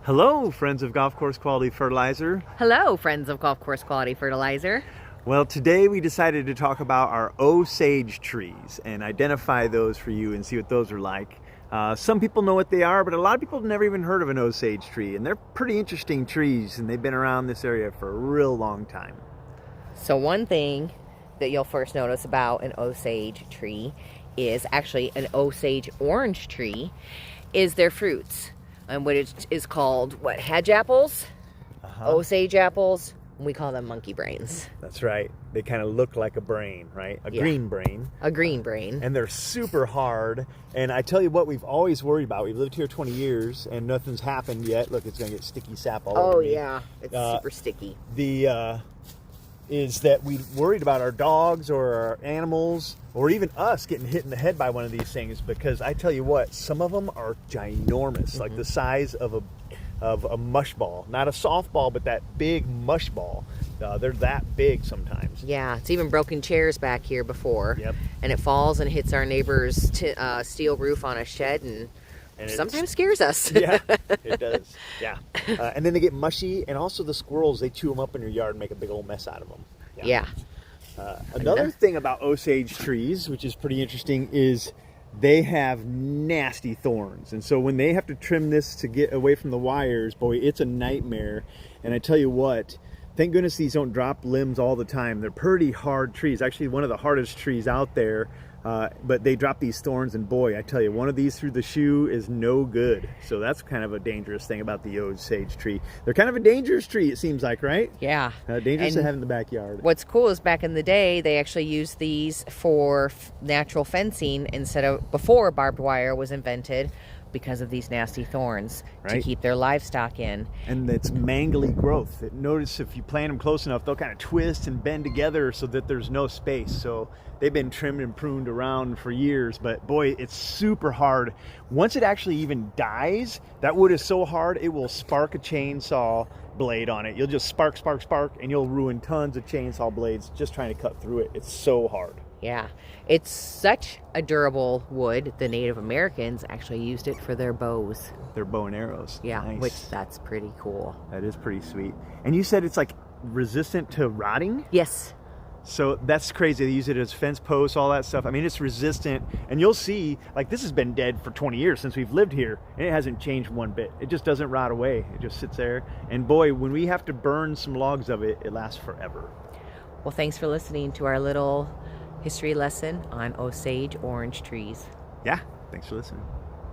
Hello, friends of Golf Course Quality Fertilizer. Hello, friends of Golf Course Quality Fertilizer. Well, today we decided to talk about our Osage trees and identify those for you and see what those are like. Some people know what they are, but a lot of people have never even heard of an Osage tree, and they're pretty interesting trees, and they've been around this area for a real long time. So one thing that you'll first notice about an Osage tree is actually an Osage orange tree is their fruits. And what it is called, hedge apples, Osage apples. We call them monkey brains. That's right. They kind of look like a brain, right? Green brain. A green brain. And they're super hard. And I tell you what, we've always worried about. We've lived here 20 years and nothing's happened yet. Look, it's going to get sticky sap all over me. Oh, yeah. It's super sticky. Is that we worried about our dogs or our animals or even us getting hit in the head by one of these things, because I tell you what, some of them are ginormous, like the size of a mush ball. Not a softball, but that big mush ball. They're that big sometimes. Yeah, it's even broken chairs back here before. Yep. And it falls and hits our neighbor's steel roof on a shed and sometimes scares us. Yeah, it does. Yeah. And then they get mushy, and also the squirrels, they chew them up in your yard and make a big old mess out of them. Yeah. Another thing about Osage trees, which is pretty interesting, is they have nasty thorns. And so when they have to trim this to get away from the wires, boy, it's a nightmare. And I tell you what, thank goodness these don't drop limbs all the time. They're pretty hard trees. Actually, one of the hardest trees out there. But they drop these thorns, and boy, I tell you, one of these through the shoe is no good. So that's kind of a dangerous thing about the Osage tree. They're kind of a dangerous tree, it seems like, right? Yeah. Dangerous to have in the backyard. What's cool is back in the day, they actually used these for natural fencing before barbed wire was invented, because of these nasty thorns, to keep their livestock in. And it's mangly growth. Notice if you plant them close enough, they'll kind of twist and bend together so that there's no space. So they've been trimmed and pruned around for years, but boy, it's super hard. Once it actually even dies, that wood is so hard, it will spark a chainsaw blade on it. You'll just spark, and you'll ruin tons of chainsaw blades just trying to cut through it. It's so hard. Yeah, it's such a durable wood. The Native Americans actually used it for their bows. Their bow and arrows. Yeah, nice. that's pretty cool. That is pretty sweet. And you said it's like resistant to rotting? Yes. So that's crazy. They use it as fence posts, all that stuff. I mean, it's resistant. And you'll see, like, this has been dead for 20 years since we've lived here, and it hasn't changed one bit. It just doesn't rot away. It just sits there. And boy, when we have to burn some logs of it, it lasts forever. Well, thanks for listening to our little history lesson on Osage orange trees. Yeah, thanks for listening.